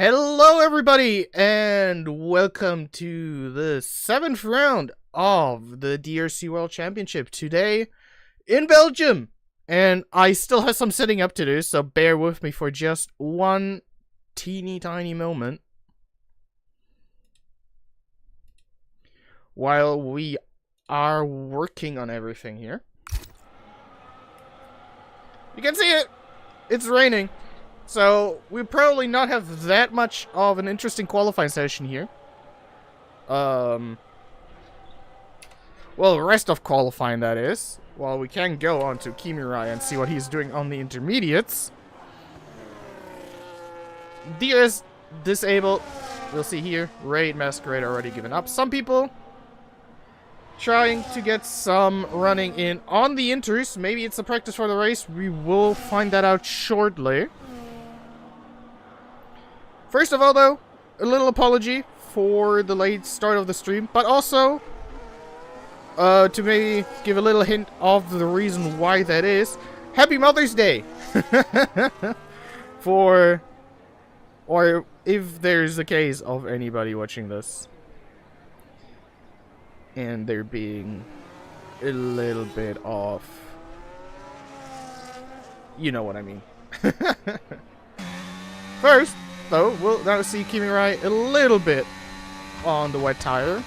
Hello everybody and welcome to the 7th round of the DRC World Championship today in Belgium. And I still have some setting up to do, so bear with me for just one teeny tiny moment while we are working on everything here. You can see it! It's raining. So, we'll probably not have that much of an interesting qualifying session here. Well, the rest of qualifying, that is. Well, we can go on to Kimirai and see what he's doing on the intermediates. DRS disabled. We'll see here. Raid Masquerade already given up. Some people trying to get some running in on the inters. Maybe it's a practice for the race. We will find that out shortly. First of all, though, a little apology for the late start of the stream, but also to maybe give a little hint of the reason why that is. Happy Mother's Day! Or if there's a case of anybody watching this and they're being a little bit off. You know what I mean. First, though, we'll now see Kimirai a little bit on the wet tire,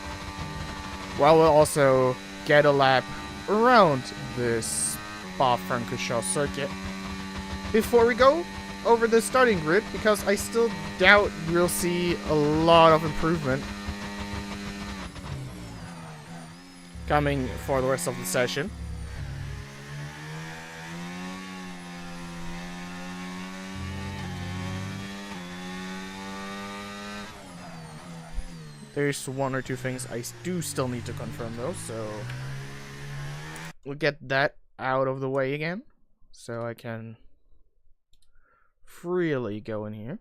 while we'll also get a lap around this Spa-Francorchamps circuit before we go over the starting grid, because I still doubt we'll see a lot of improvement coming for the rest of the session. There's one or two things I do still need to confirm though, so we'll get that out of the way again, so I can freely go in here.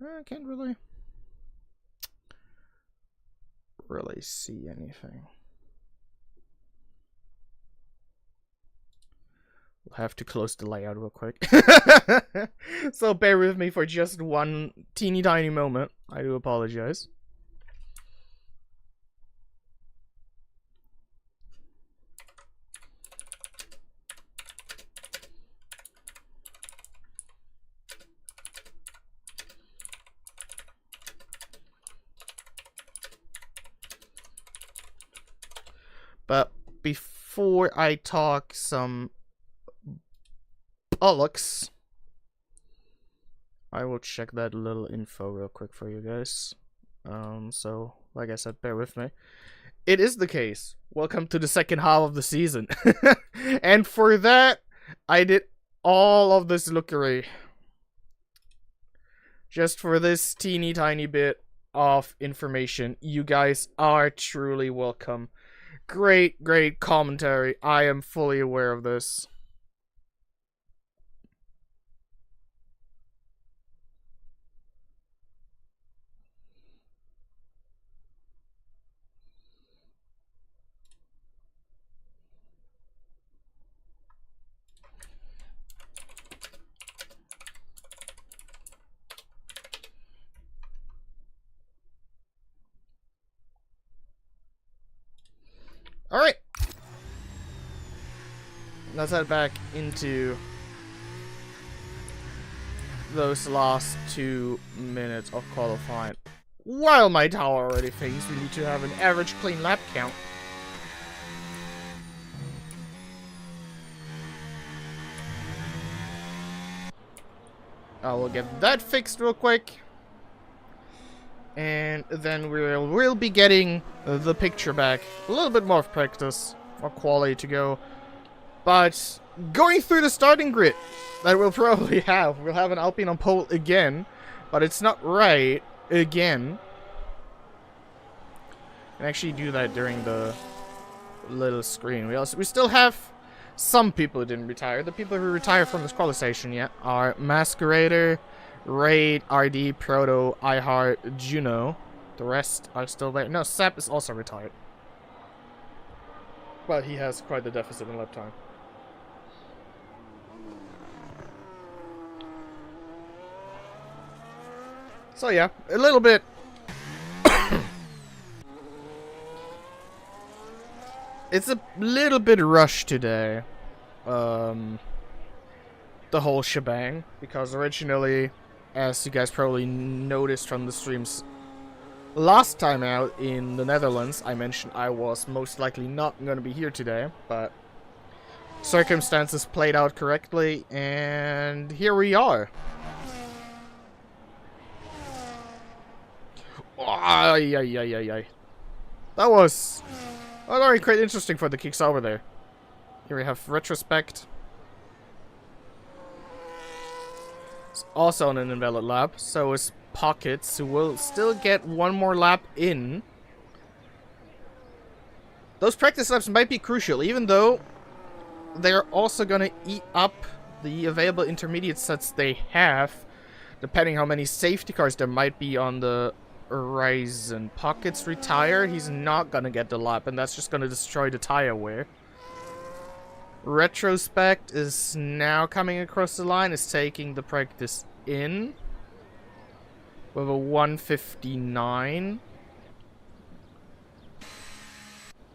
I can't really see anything. We'll have to close the layout real quick. So bear with me for just one teeny tiny moment. I do apologize. But before I talk some bollocks, I will check that little info real quick for you guys. So, like I said, bear with me. It is the case. Welcome to the second half of the season. And for that, I did all of this lookery. Just for this teeny tiny bit of information. You guys are truly welcome. Great, great commentary. I am fully aware of this. Alright. Let's head back into those last 2 minutes of qualifying. While my tower already thinks we need to have an average clean lap count. I will get that fixed real quick. And then we'll be getting the picture back. A little bit more of practice, more quality to go. But going through the starting grid that we'll probably have. We'll have an Alpine on pole again. But it's not right again. And actually do that during the little screen. We still have some people who didn't retire. The people who retired from this qualification yet are Masquerader, Raid, RD, Proto, iHeart, Juno. The rest are still there. No, Sap is also retired. But he has quite the deficit in lap time. So yeah, a little bit. It's a little bit rushed today. The whole shebang, because originally, as you guys probably noticed from the streams last time out in the Netherlands, I mentioned I was most likely not going to be here today, but circumstances played out correctly, and here we are. Ay, ay, ay, ay, ay. That was very quite interesting for the kicks over there. Here we have retrospect. It's also on an invalid lap, so is Pockets, who will still get one more lap in. Those practice laps might be crucial, even though they're also gonna eat up the available intermediate sets they have, depending how many safety cars there might be on the horizon. Pockets retire, he's not gonna get the lap, and that's just gonna destroy the tire wear. Retrospect is now coming across the line, is taking the practice in with a 159.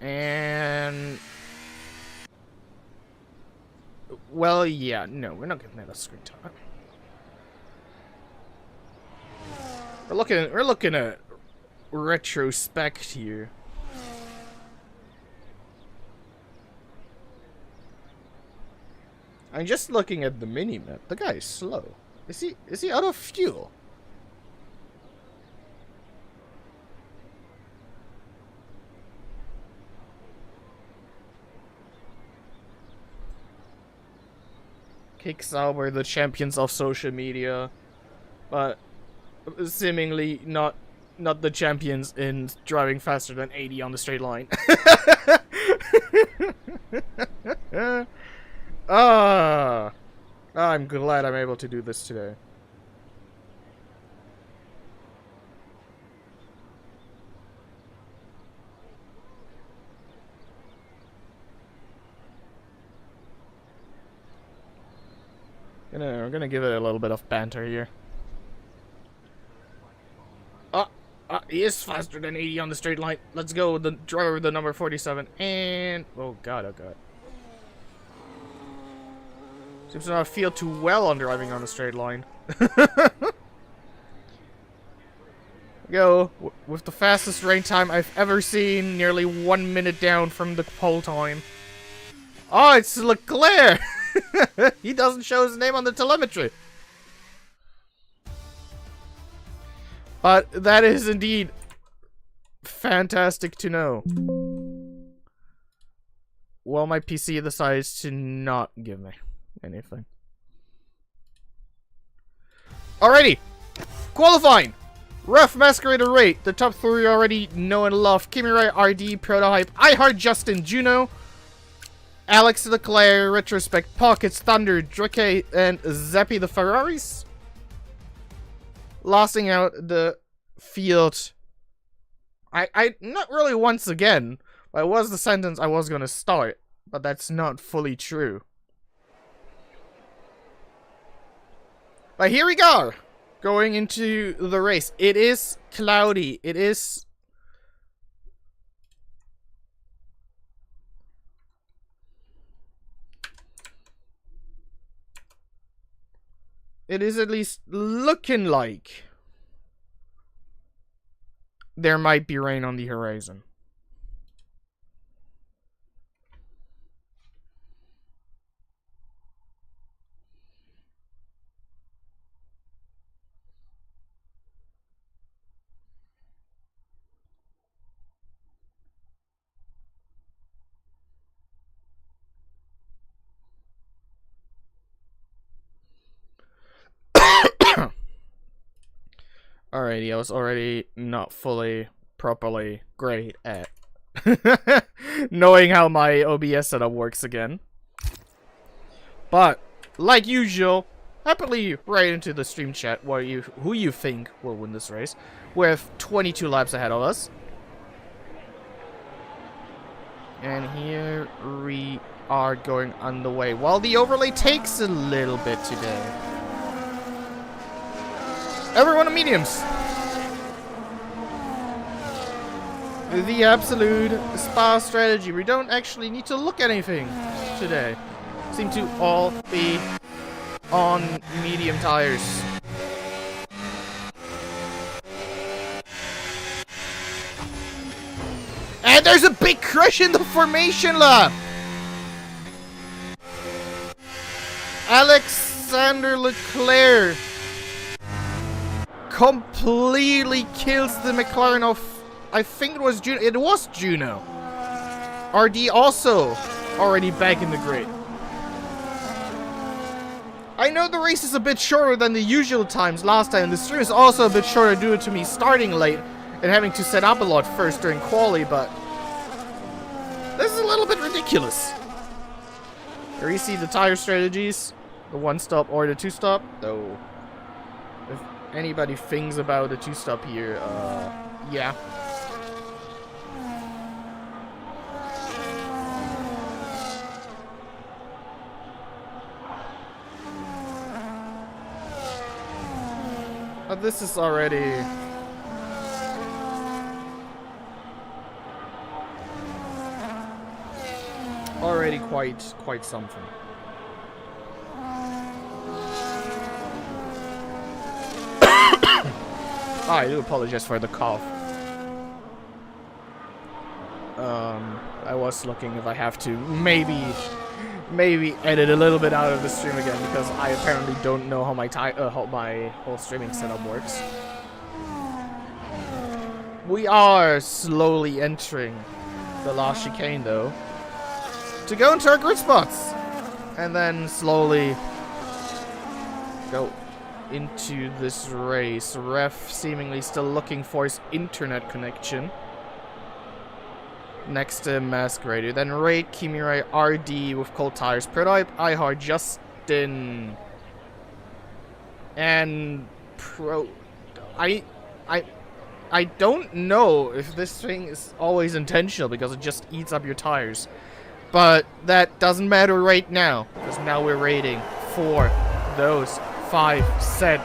And well, yeah, no, we're not giving that a screen time. We're looking at retrospect here. I'm just looking at the mini-map. The guy is slow. Is he out of fuel? Kicks out were the champions of social media, but seemingly not the champions in driving faster than 80 on the straight line. I'm glad I'm able to do this today. I'm gonna give it a little bit of banter here. He is faster than 80 on the straight line. Let's go, the driver with the number 47. And oh god, oh god. Seems to not feel too well on driving on the straight line. Go with the fastest rain time I've ever seen, nearly 1 minute down from the pole time. Oh, it's Leclerc! He doesn't show his name on the telemetry. But that is indeed fantastic to know. Well, my PC decides to not give me anything. Alrighty. Qualifying. Ref Masquerader Rate. The top three you already know and love. Kimi Rai, RD, Prototype, I Heart Justin, Juno, Alex Leclerc, Retrospect, Pockets, Thunder, Drake, and Zeppi the Ferraris. Losing out the field. I not really once again, but it was the sentence I was gonna start, but that's not fully true. But here we go, going into the race. It is cloudy. It is at least looking like there might be rain on the horizon. Alrighty, I was already not fully, properly great at knowing how my OBS setup works again. But, like usual, happily right into the stream chat who you think will win this race, with 22 laps ahead of us. And here we are going underway. While the overlay takes a little bit today. Everyone on mediums. The absolute spa strategy. We don't actually need to look at anything today. Seem to all be on medium tires. And there's a big crash in the formation lap. Alexander Leclerc completely kills the McLaren of, I think it was Juno. It was Juno. RD also already back in the grid. I know the race is a bit shorter than the usual times last time. The stream is also a bit shorter due to me starting late and having to set up a lot first during quali, but this is a little bit ridiculous. Here you see the tire strategies. The one stop or the two stop. Though, if anybody thinks about the two stop here, yeah. This is already quite something. I do apologize for the cough. I was looking if I have to maybe edit a little bit out of the stream again, because I apparently don't know how my whole streaming setup works. We are slowly entering the last chicane though, to go into our grid spots, and then slowly go into this race. Ref seemingly still looking for his internet connection. Next to Masquerader. Then Raid, Kimirai, RD with cold tires. Prototype, iHeart, Justin. And Pro... I don't know if this thing is always intentional, because it just eats up your tires. But that doesn't matter right now, because now we're rating for those 5 set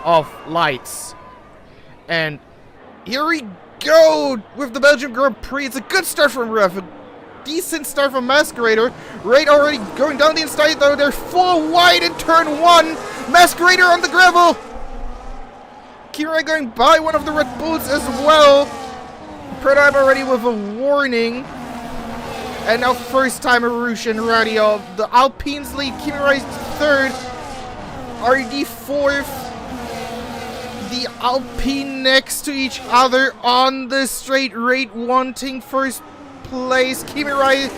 of lights. And here we go with the Belgium Grand Prix. It's a good start from Ref, a decent start from Masquerader. Raid already going down the inside though. They're full wide in turn 1. Masquerader on the gravel. Kira going by one of the Red Bulls as well. Prototype already with a warning. And now first time Arush and Radio. The Alpines lead. Kimirai third. RD fourth. The Alpine next to each other on the straight. Raid wanting first place. Kimirai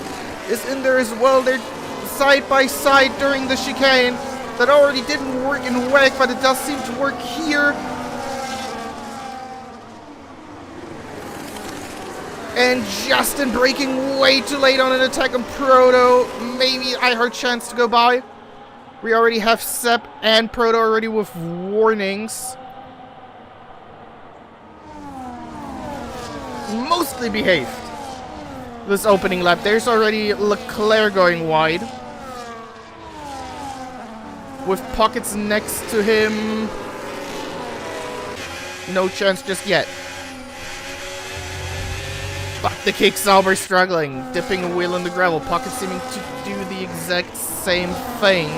is in there as well. They're side by side during the chicane. That already didn't work in WEC, but it does seem to work here. And Justin braking way too late on an attack on Proto. Maybe I heard chance to go by. We already have Sep and Proto already with warnings. Mostly behaved this opening lap. There's already Leclerc going wide, with pockets next to him. No chance just yet. But the Kick Sauber struggling, dipping a wheel in the gravel. Pocket seeming to do the exact same thing.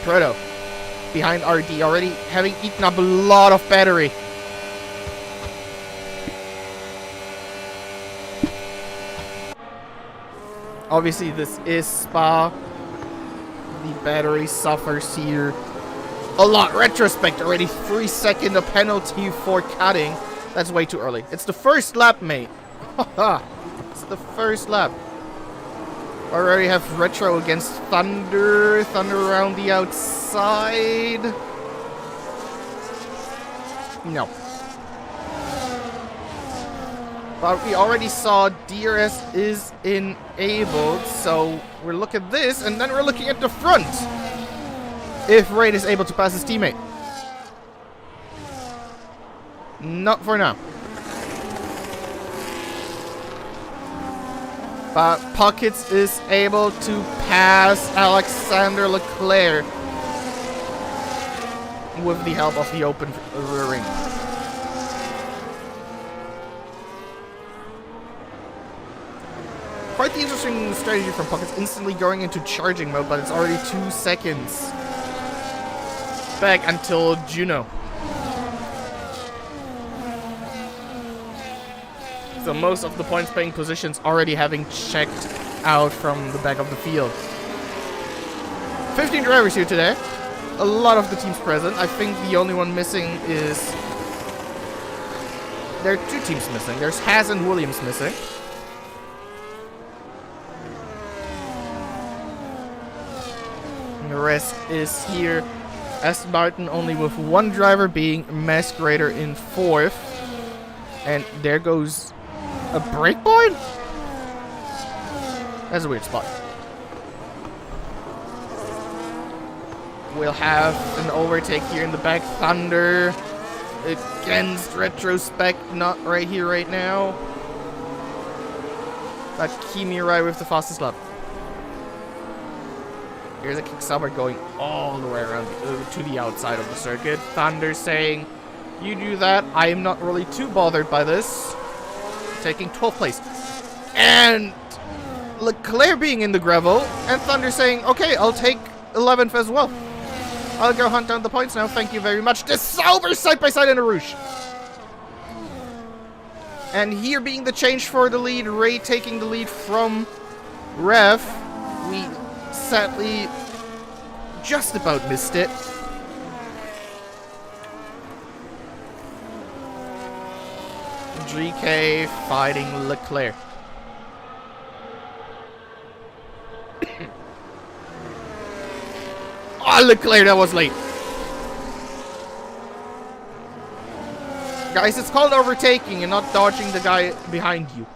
Proto behind RD, already having eaten up a lot of battery. Obviously this is Spa. The battery suffers here a lot. Retrospect, already 3 second a penalty for cutting. That's way too early. It's the first lap, mate. It's the first lap. Already have Retro against Thunder. Thunder around the outside. No. But we already saw DRS is enabled. So we're looking at this, and then we're looking at the front. If Raid is able to pass his teammate. Not for now. But Pockets is able to pass Alexander Leclerc with the help of the open rear ring. Quite the interesting strategy from Pockets, instantly going into charging mode, but it's already 2 seconds back until Juno. So most of the points paying positions already having checked out from the back of the field. 15 drivers here today. A lot of the teams present. I think the only one missing is... There are 2 teams missing. There's Haas and Williams missing. And the rest is here. Aston Martin only with 1 driver, being Masquerader in 4th. And there goes a breakpoint? That's a weird spot. We'll have an overtake here in the back. Thunder against Retrospect, not right here, right now. But Kimi Rai with the fastest lap. Here's a kick-stopper going all the way around to the outside of the circuit. Thunder saying, you do that, I am not really too bothered by this. Taking 12th place. And Leclerc being in the gravel, and Thunder saying, okay, I'll take 11th as well. I'll go hunt down the points now, thank you very much. The Sauber side-by-side in a Rouge. And here being the change for the lead, Ray taking the lead from Rev. We sadly just about missed it. GK fighting Leclerc. Oh, Leclerc, that was late. Guys, it's called overtaking and not dodging the guy behind you.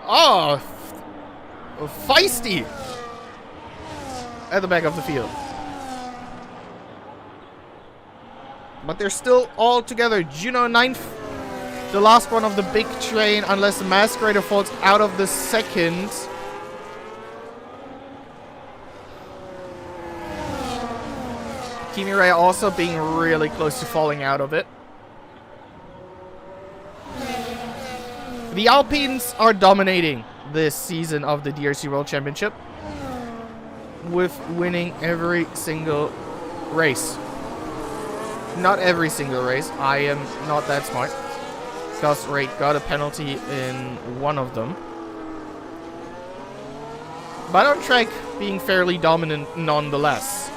Oh, feisty at the back of the field. But they're still all together. Juno 9th. The last one of the big train, unless the Masquerader falls out of the second. Kimi Rai also being really close to falling out of it. The Alpines are dominating this season of the DRC World Championship, with winning every single race. Not every single race. I am not that smart. Because Ray got a penalty in one of them. But on track, being fairly dominant nonetheless.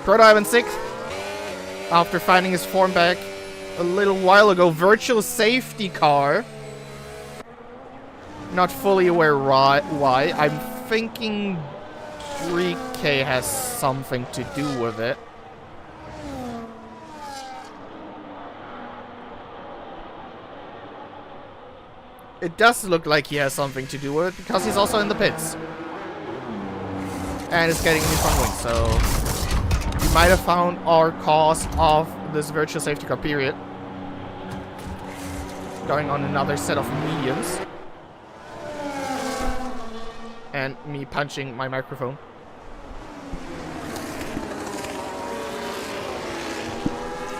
Proto in 6th. After finding his form back a little while ago. Virtual safety car. Not fully aware why. I'm thinking 3K has something to do with it. It does look like he has something to do with it, because he's also in the pits. And is getting in his front wing, so... we might have found our cause of this virtual safety car period. Going on another set of mediums. And me punching my microphone.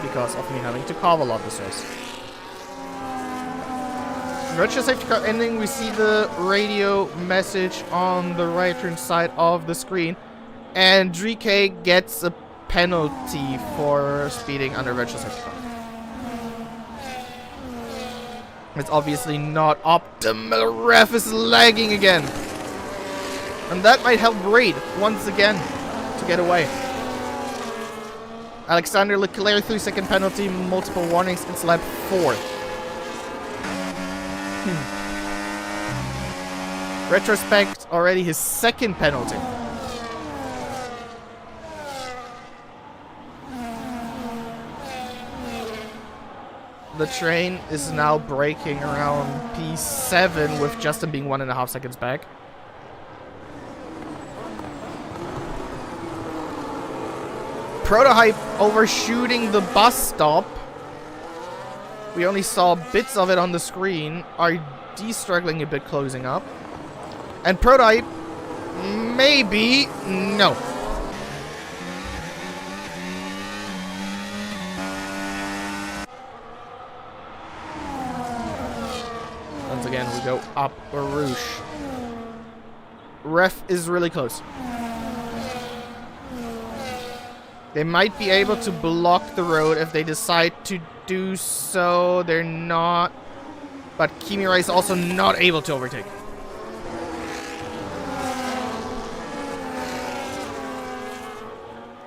Because of me having to cover a lot of this. Virtual safety car ending, we see the radio message on the right hand side of the screen. And DK gets a penalty for speeding under virtual safety car. It's obviously not optimal. Ref is lagging again. And that might help Raid once again to get away. Alexander Leclerc, 3-second penalty, multiple warnings. It's lap 4. Retrospect, already his 2nd penalty. The train is now braking around P7 with Justin being 1.5 seconds back. Prototype overshooting the bus stop. We only saw bits of it on the screen. RD struggling a bit closing up. And Prototype, maybe, no. Once again, we go up Rouge. Ref is really close. They might be able to block the road if they decide to do so. They're not. But Kimura is also not able to overtake.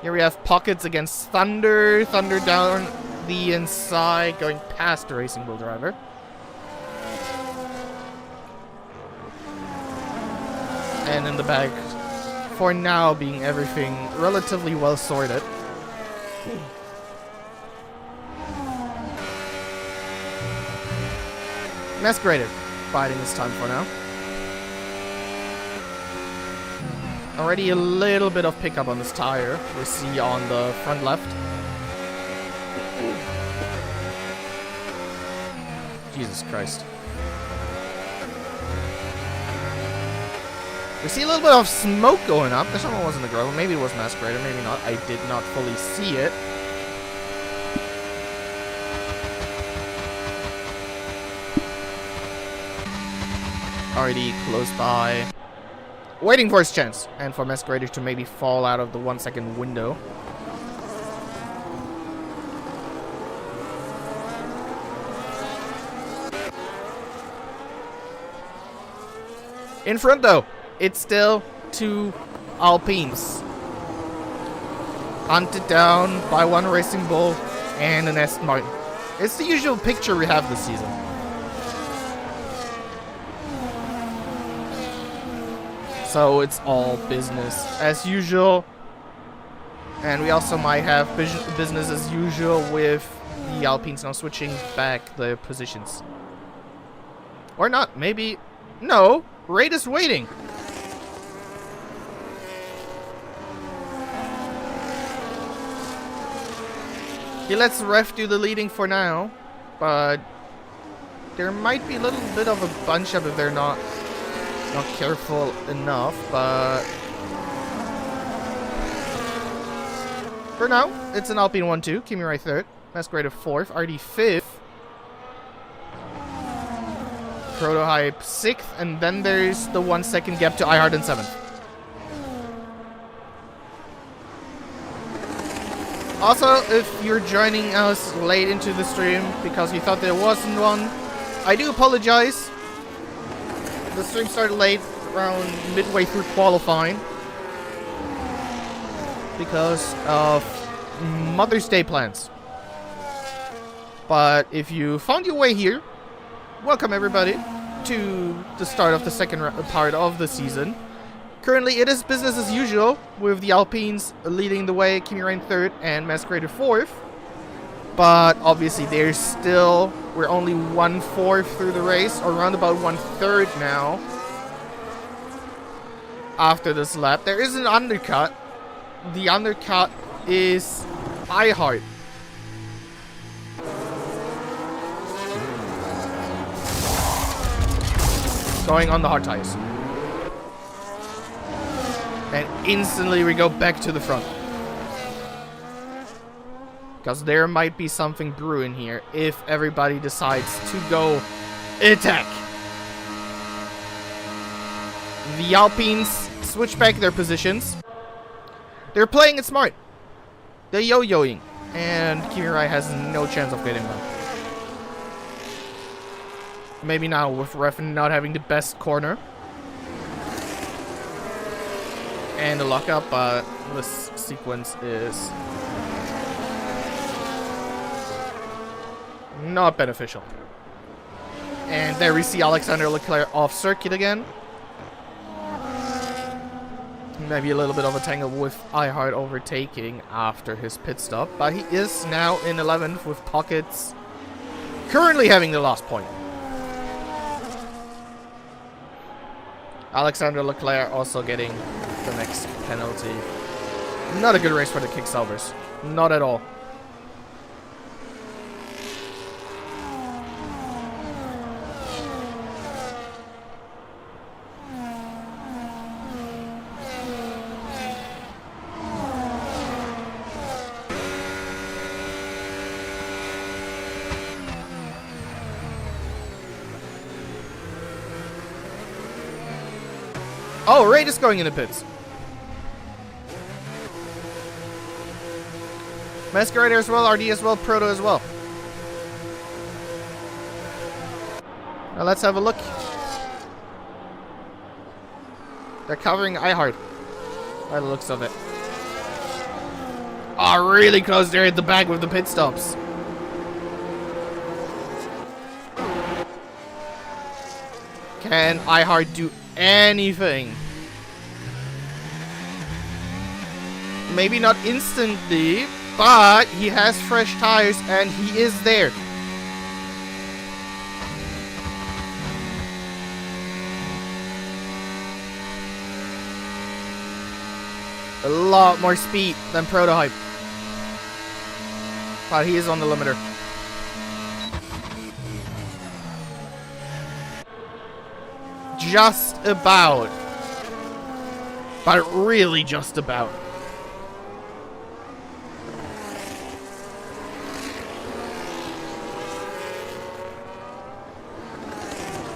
Here we have Pockets against Thunder. Thunder down the inside, going past the Racing Bull driver. And in the back, for now, being everything relatively well sorted. Masquerader biding his time for now. Already a little bit of pickup on this tire. We see on the front left. Jesus Christ. We see a little bit of smoke going up. This one wasn't the Grover. Maybe it was Masquerader. Maybe not. I did not fully see it. Already close by. Waiting for his chance. And for Masquerader to maybe fall out of the 1 second window. In front though. It's still two Alpines. Hunted down by one Racing Bull and an Aston Martin. It's the usual picture we have this season. So it's all business as usual. And we also might have business as usual with the Alpines now switching back the positions. Or not, maybe. No, Raid is waiting. He lets Ref do the leading for now, but there might be a little bit of a bunch up if they're not careful enough, but for now, it's an Alpine 1-2, Kimura 3rd, Masquerader 4th, RD 5th, Prototype 6th, and then there's the 1 second gap to iHeart in 7th. Also, if you're joining us late into the stream because you thought there wasn't one, I do apologize. The stream started late, around midway through qualifying, because of Mother's Day plans. But if you found your way here, welcome everybody to the start of the second part of the season. Currently, it is business as usual, with the Alpines leading the way, Kimura in 3rd and Masquerader 4th. But obviously, there's still, we're only 1/4 through the race, or around about 1/3 now. After this lap, there is an undercut. The undercut is iHeart. Going on the hard tires. And instantly we go back to the front. Because there might be something brewing here if everybody decides to go attack. The Alpines switch back their positions. They're playing it smart. They're yo-yoing. And Kimura has no chance of getting them. Maybe now with Ref not having the best corner. And the lockup, but this sequence is not beneficial. And there we see Alexander Leclerc off circuit again. Maybe a little bit of a tangle with iHeart overtaking after his pit stop. But he is now in 11th with Pockets currently having the last point. Alexander Leclerc also getting the next penalty. Not a good race for the Kicksalvers. Not at all. Oh, Raid is going in the pits. Masquerader as well, RD as well, Proto as well. Now let's have a look. They're covering iHeart by the looks of it. Oh, really close there at the back with the pit stops. Can iHeart do anything? Maybe not instantly, but he has fresh tires and he is there. A lot more speed than Prototype. But he is on the limiter. Just about. But really just about.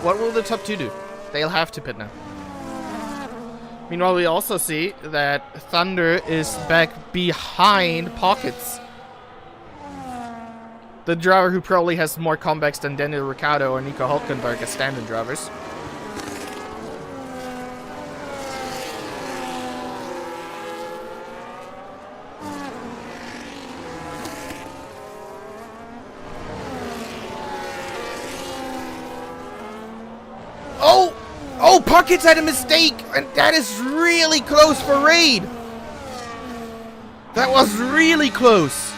What will the top two do? They'll have to pit now. Meanwhile, we also see that Thunder is back behind Pockets. The driver who probably has more comebacks than Daniel Ricciardo or Nico Hülkenberg as stand-in drivers. Oh! Oh, Pockets had a mistake! And that is really close for Raid! That was really close!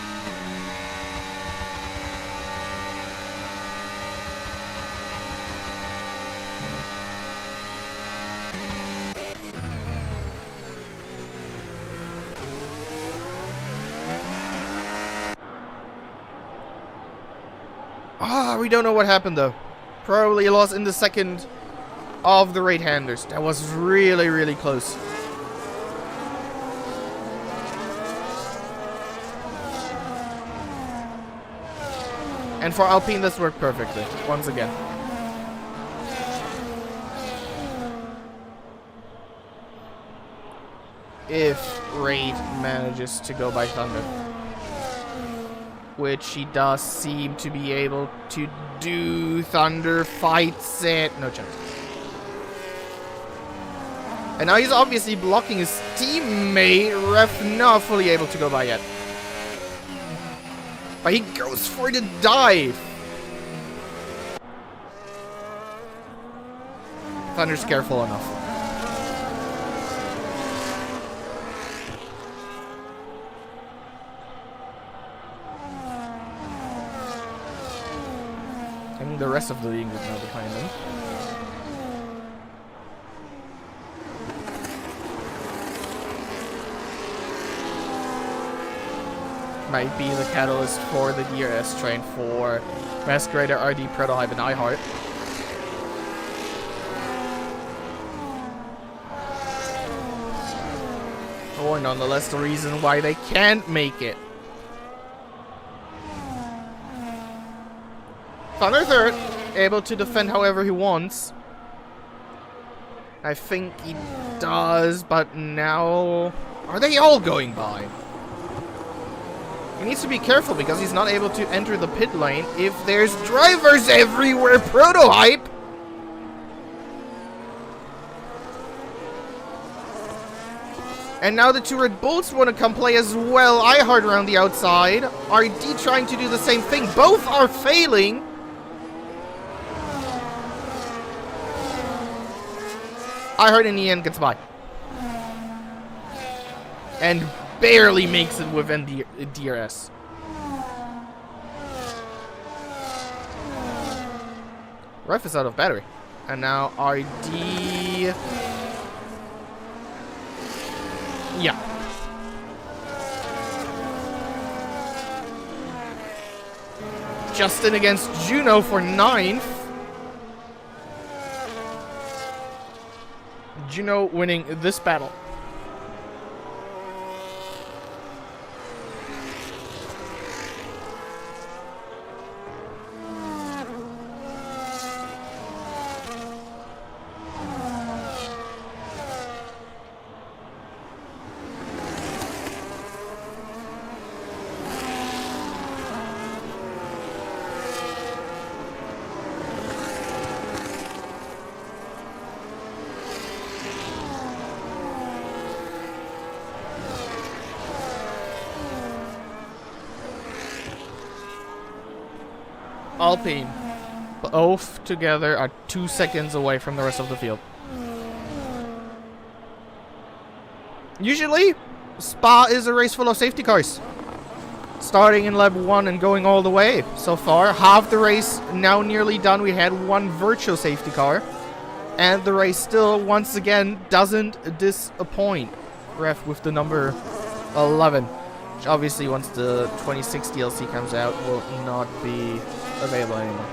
We don't know what happened though. Probably lost in the second of the right handers. That was really, really close. And for Alpine, this worked perfectly, once again. If Raid manages to go by Thunder. Which he does seem to be able to do. Thunder fights it. No chance. And now he's obviously blocking his teammate. Ref not fully able to go by yet. But he goes for the dive. Thunder's careful enough. And the rest of the league is now behind them. Might be the catalyst for the DRS train for Masquerader, RD, Prototype, and iHeart. Or nonetheless the reason why they can't make it. Thunder third, able to defend however he wants. I think he does, but now... Are they all going by? He needs to be careful because he's not able to enter the pit lane if there's drivers everywhere. Prototype! And now the two Red Bulls want to come play as well. iHeart around the outside. RD trying to do the same thing. Both are failing. iHeart in the end gets by. And barely makes it within the DRS. Ref is out of battery. And now RD... Yeah. Justin against Juno for 9th. Juno winning this battle. Alpine, both together are 2 seconds away from the rest of the field. Usually, Spa is a race full of safety cars. Starting in lap 1 and going all the way. So far, half the race now nearly done. We had one virtual safety car. And the race still, once again, doesn't disappoint. Ref with the number 11. Which obviously, once the 26 DLC comes out, will not be available anymore.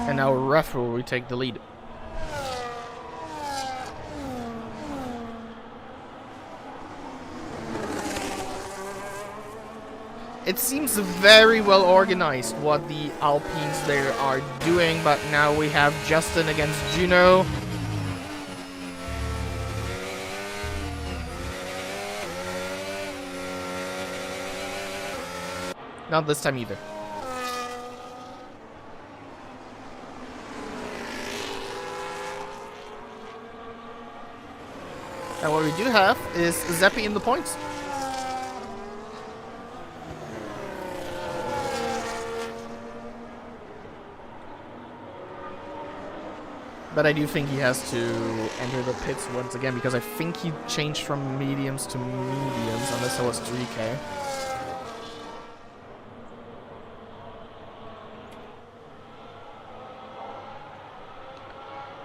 And now Ref will retake the lead. It seems very well organized what the Alpines there are doing, but now we have Justin against Juno. Not this time either. And what we do have is Zeppi in the points. But I do think he has to enter the pits once again, because I think he changed from mediums to mediums, unless it was 3K.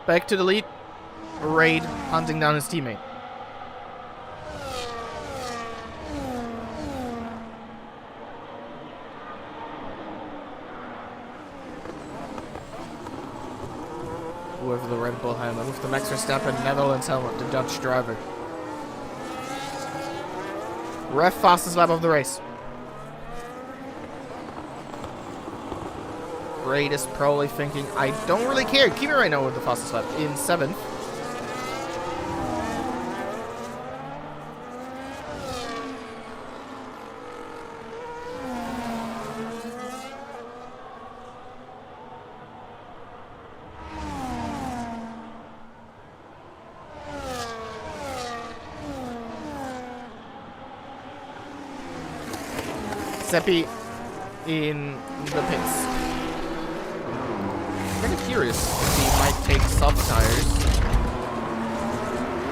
Back to the lead. Raid hunting down his teammate. With the Red Bull helmet, with the Max Verstappen Netherlands helmet, the Dutch driver. Ref fastest lap of the race. Raid is probably thinking, I don't really care. Keep it right now with the fastest lap in 7th. Zeppi in the pits. I'm kind of curious if he might take soft tires.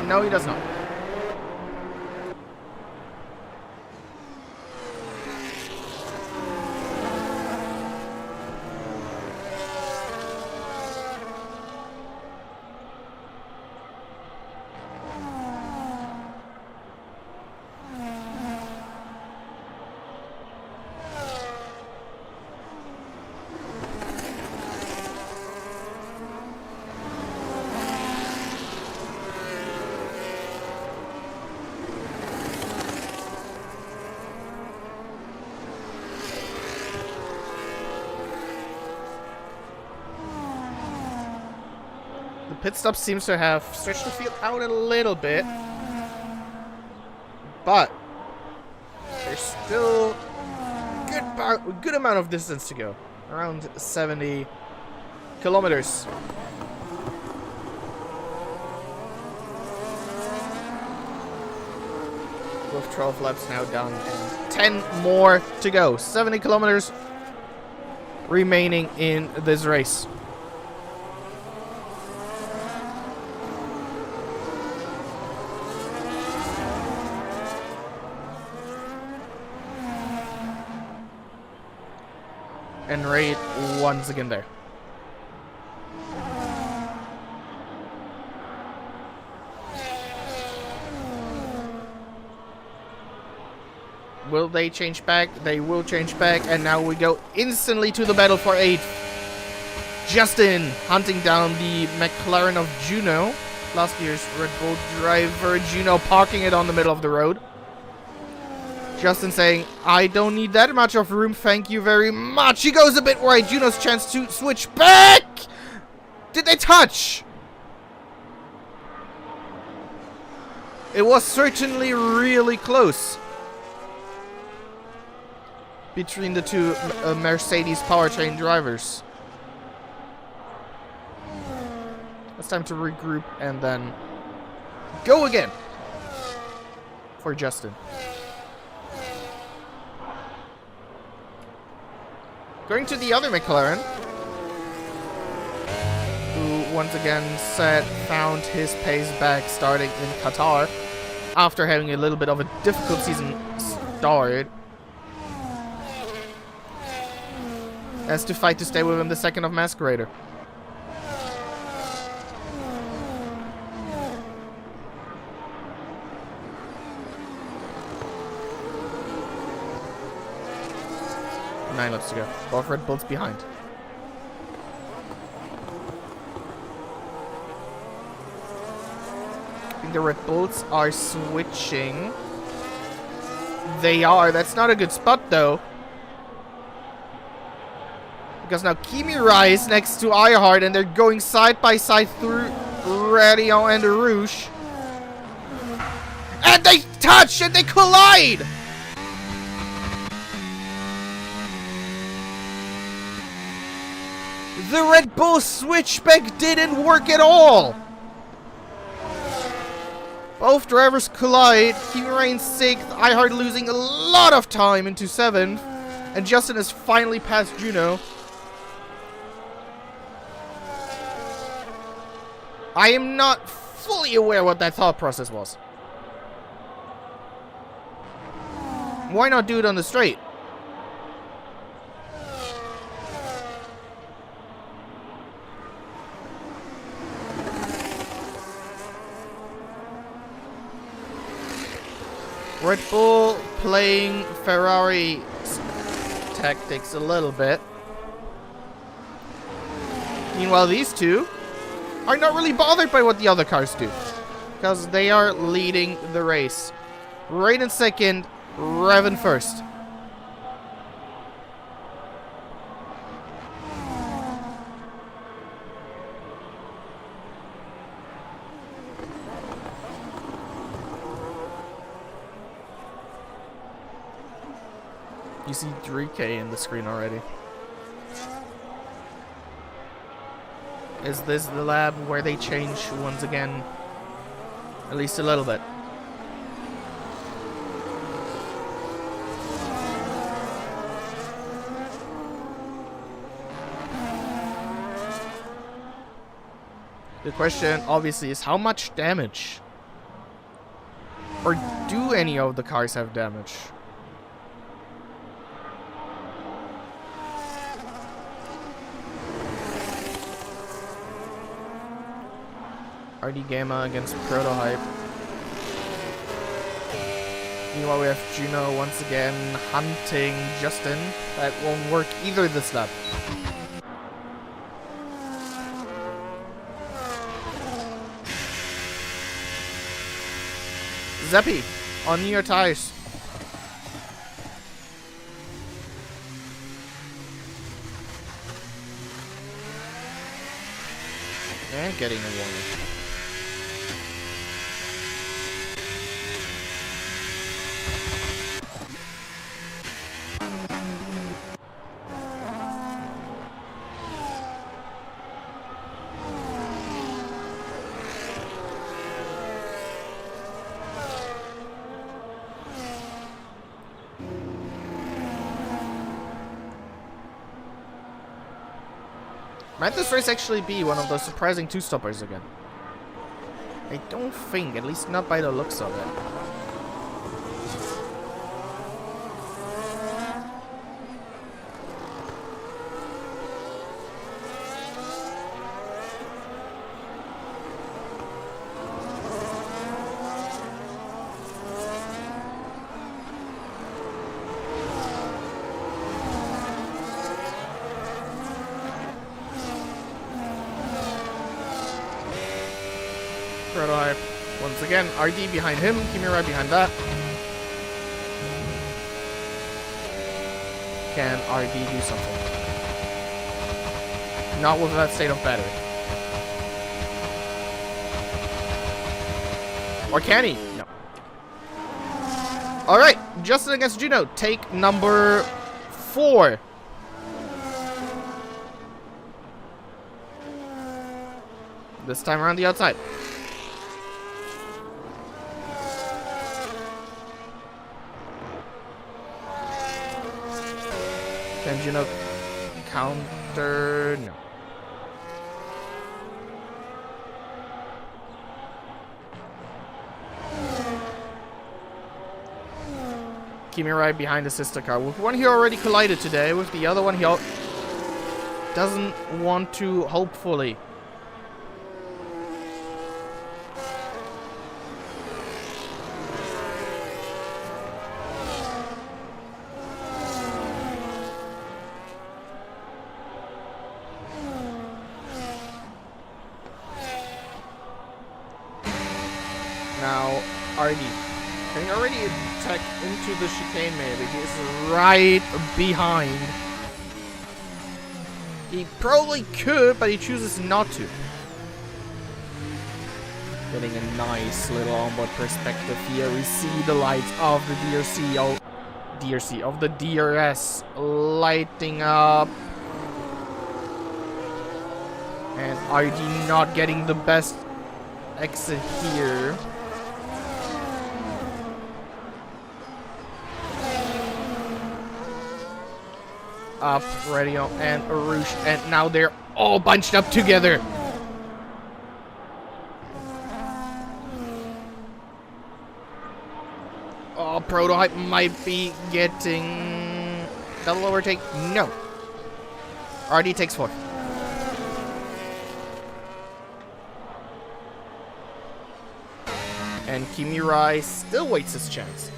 No, he does not. Pit stop seems to have stretched the field out a little bit, but there's still a good amount of distance to go, around 70 kilometers. With 12 laps now done and 10 more to go. 70 kilometers remaining in this race. And Raid once again there. Will they change back? They will change back, and now we go instantly to the battle for 8th. Justin hunting down the McLaren of Juno. Last year's Red Bull driver. Juno parking it on the middle of the road. Justin saying, I don't need that much of room, thank you very much. He goes a bit wide. Juno's chance to switch back. Did they touch? It was certainly really close between the two Mercedes powertrain drivers. It's time to regroup and then go again for Justin. Going to the other McLaren, who once again found his pace back starting in Qatar after having a little bit of a difficult season start. Has to fight to stay within the second of Masquerader. Nine laps to go. Both Red Bulls behind. I think the Red Bulls are switching. They are. That's not a good spot, though. Because now Kimi Rai next to Earhart, and they're going side by side through Radio and Rouge. And they touch and they collide! The Red Bull switchback didn't work at all! Both drivers collide. Kimi Rai in 6th, Earhart losing a lot of time into 7th. And Justin has finally passed Juno. I am not fully aware what that thought process was. Why not do it on the straight? Red Bull playing Ferrari tactics a little bit. Meanwhile, these two are not really bothered by what the other cars do, because they are leading the race. Right in 2nd, Rev in 1st. You see 3K in the screen already. Is this the lab where they change once again? At least a little bit. The question, obviously, is how much damage? Or do any of the cars have damage? RD Gamma against Prototype. Meanwhile, we have Juno once again hunting Justin. That won't work either this lap. Zeppi on your tires. And getting a warning. Might this race actually be one of those surprising two-stoppers again? I don't think, at least not by the looks of it. Prototype. Once again, RD behind him, Kimi Rai behind that. Can RD do something? Not with that state of battery. Or can he? No. Alright, Justin against Juno. Take number 4. This time around the outside. Can Juno counter? No. Kimi right behind the sister car. With one he already collided today. With the other one he doesn't want to, hopefully. Now, RD. Can he already attack into the chicane maybe? He is right behind. He probably could, but he chooses not to. Getting a nice little onboard perspective here. We see the lights of the DRC, of the DRS lighting up. And RD not getting the best exit here. Up, Radio, and Rouge, and now they're all bunched up together. Oh, Prototype might be getting double overtake. No. RD takes 4th. And Kimi Rai still waits his chance.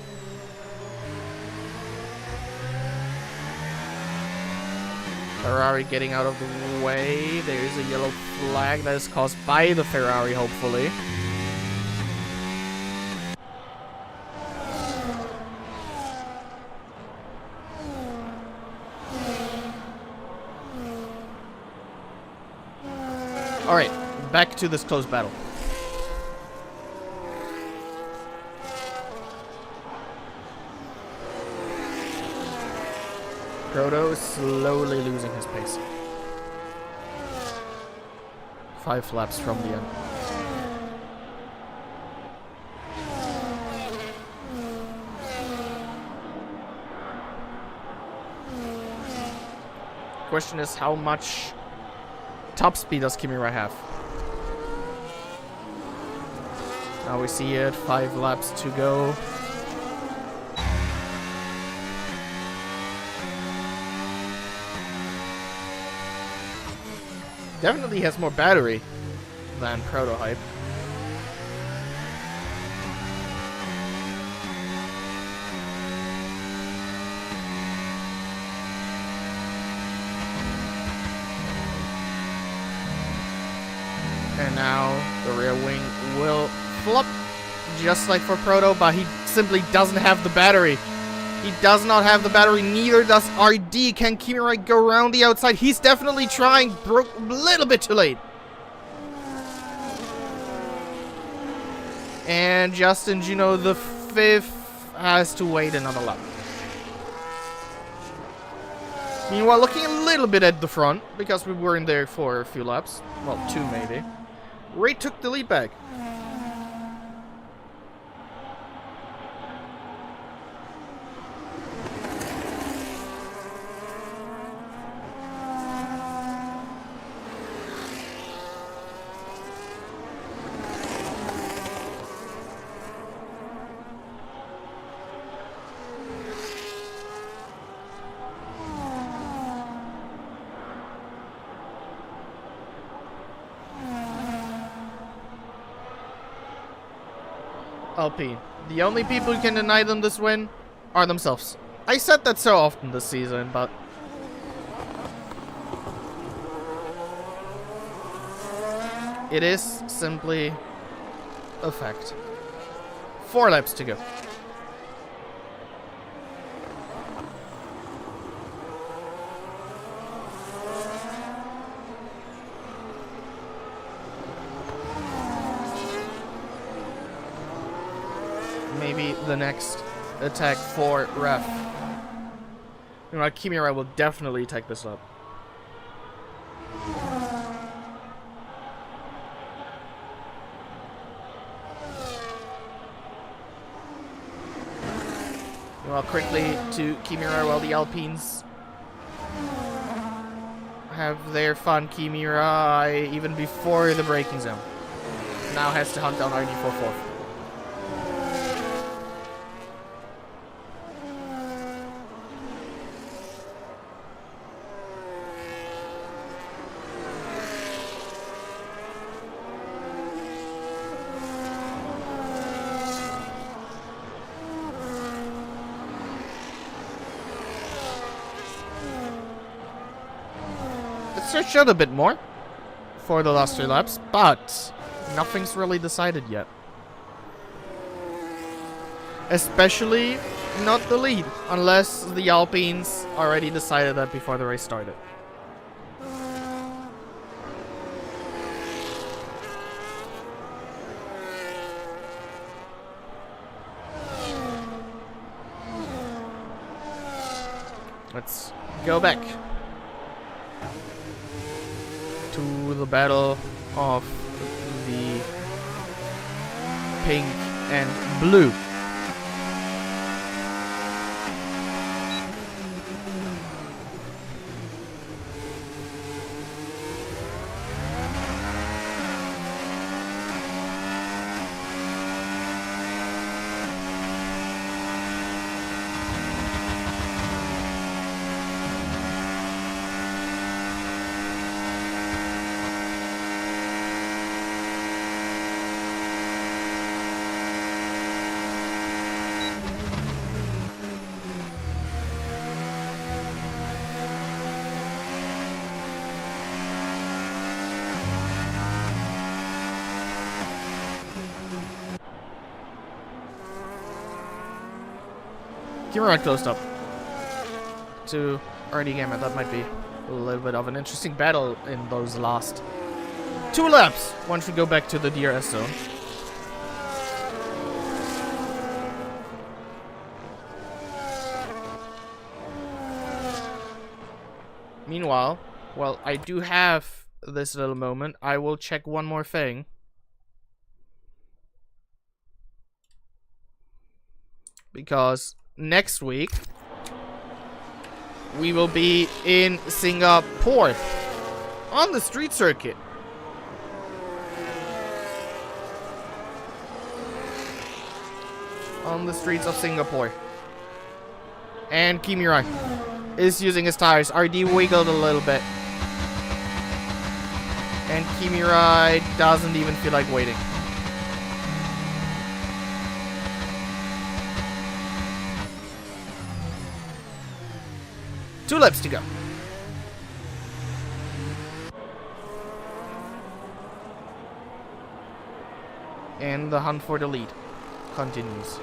Ferrari getting out of the way. There's a yellow flag that is caused by the Ferrari, hopefully. Alright, back to this close battle. Proto is slowly losing his pace. 5 laps from the end. Question is, how much top speed does Kimi Rai have? Now we see it, 5 laps to go. Definitely has more battery than Prototype. And now the rear wing will flop just like for Proto, but he simply doesn't have the battery. He does not have the battery, neither does RD. Can Kimi Rai go around the outside? He's definitely trying. Broke a little bit too late. And Justin Juno, the 5th, has to wait another lap. Meanwhile, looking a little bit at the front, because we were in there for a few laps. Well, 2 maybe. Ray took the lead back. LP. The only people who can deny them this win are themselves. I said that so often this season, but it is simply a fact. 4 laps to go. Maybe the next attack for Ref. You know, Kimi Rai will definitely take this up. Well, quickly to Kimura while the Alpines have their fun. Kimura, even before the braking zone, now has to hunt down RD44. Stretched out a bit more for the last 3 laps, but nothing's really decided yet. Especially not the lead, unless the Alpines already decided that before the race started. Let's go back to the battle of the pink and blue. Kimura closed up to RD Gamma. That might be a little bit of an interesting battle in those last 2 laps. One should go back to the DRS zone. Meanwhile, well, I do have this little moment. I will check one more thing. Because next week we will be in Singapore on the street circuit. On the streets of Singapore. And Kimura is using his tires. RD wiggled a little bit. And Kimura doesn't even feel like waiting. Two laps to go. And the hunt for the lead continues.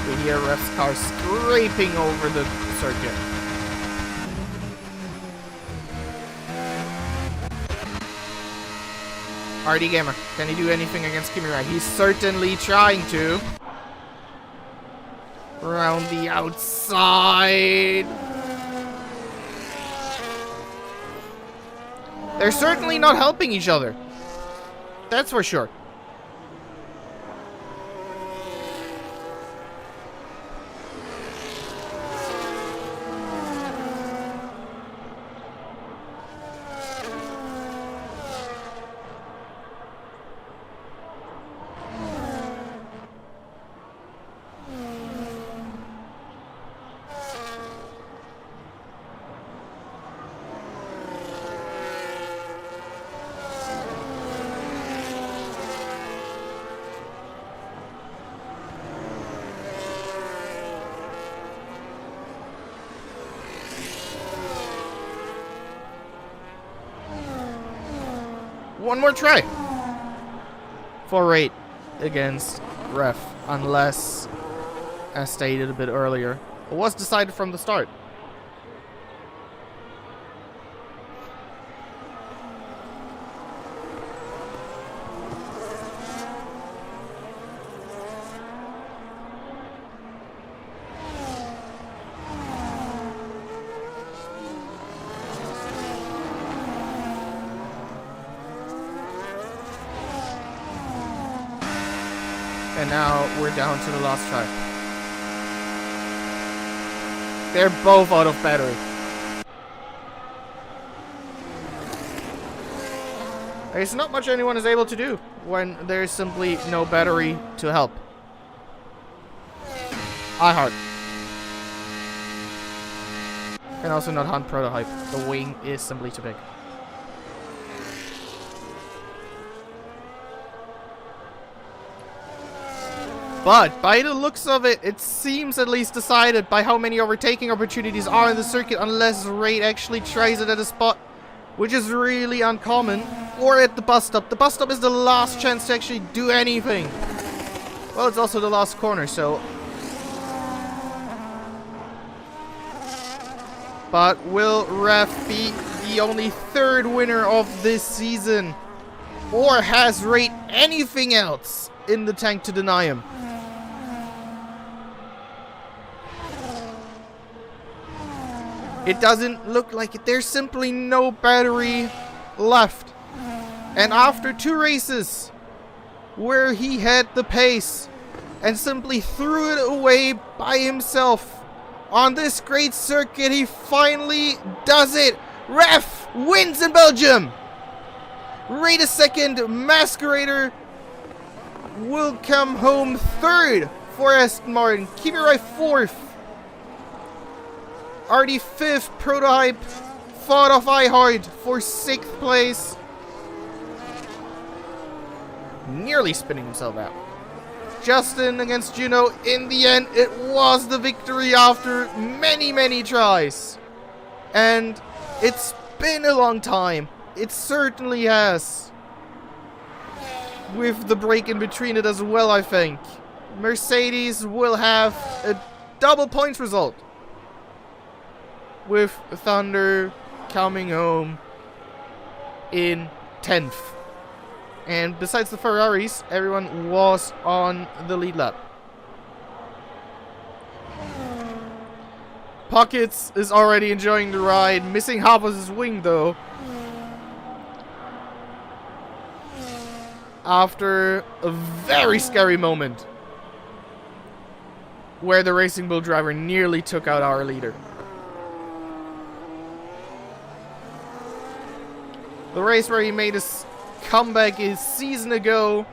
We hear ref's car scraping over the circuit. RD Gamer, can he do anything against Kimura? He's certainly trying to. Around the outside. They're certainly not helping each other. That's for sure. One more try for rate against ref, unless, as stated a bit earlier, it was decided from the start. And now we're down to the last try. They're both out of battery. There's not much anyone is able to do when there's simply no battery to help. I heart. Can also not hunt prototype. The wing is simply too big. But by the looks of it, it seems at least decided by how many overtaking opportunities are in the circuit, unless Raid actually tries it at a spot, which is really uncommon, or at the bus stop. The bus stop is the last chance to actually do anything. Well, it's also the last corner, so... But will Ref be the only third winner of this season? Or has Raid anything else in the tank to deny him? It doesn't look like it. There's simply no battery left. And after 2 races where he had the pace and simply threw it away by himself on this great circuit, he finally does it. Ref wins in Belgium. Raid a second. Masquerader will come home third for Aston Martin. Keep it right fourth. RD 5th, Prototype fought off iHeart for 6th place. Nearly spinning himself out. Justin against Juno. In the end, it was the victory after many, many tries. And it's been a long time. It certainly has. With the break in between it as well, I think. Mercedes will have a double points result. With Thunder coming home in 10th. And besides the Ferraris, everyone was on the lead lap. Pockets is already enjoying the ride, missing half of his wing though. After a very scary moment where the Racing Bull driver nearly took out our leader. The race where he made his comeback a season ago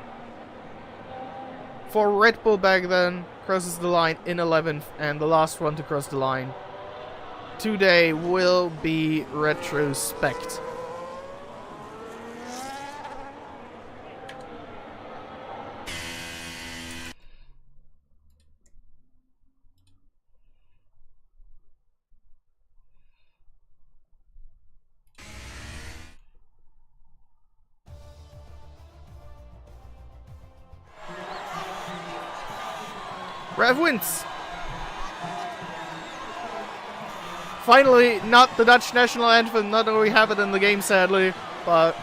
for Red Bull back then crosses the line in 11th, and the last one to cross the line today will be retrospect. Rev wins. Finally, not the Dutch national anthem. Not that we have it in the game, sadly, but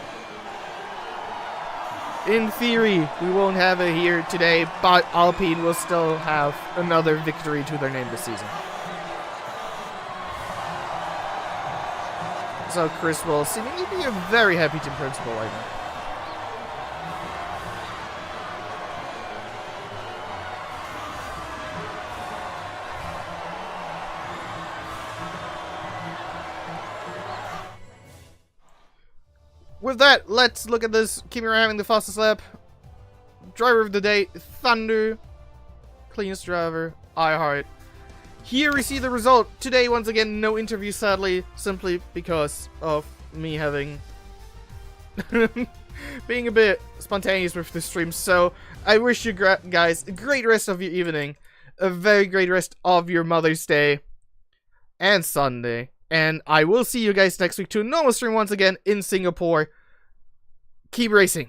in theory, we won't have it here today. But Alpine will still have another victory to their name this season. So Chris will seemingly be a very happy team principal right now. With that, let's look at this. Kimi having the fastest lap. Driver of the day, Thunder. Cleanest driver, iHeart. Here we see the result. Today, once again, no interview, sadly. Simply because of me having... being a bit spontaneous with the stream. So, I wish you guys a great rest of your evening. A very great rest of your Mother's Day. And Sunday. And I will see you guys next week to a normal stream once again in Singapore. Keep racing.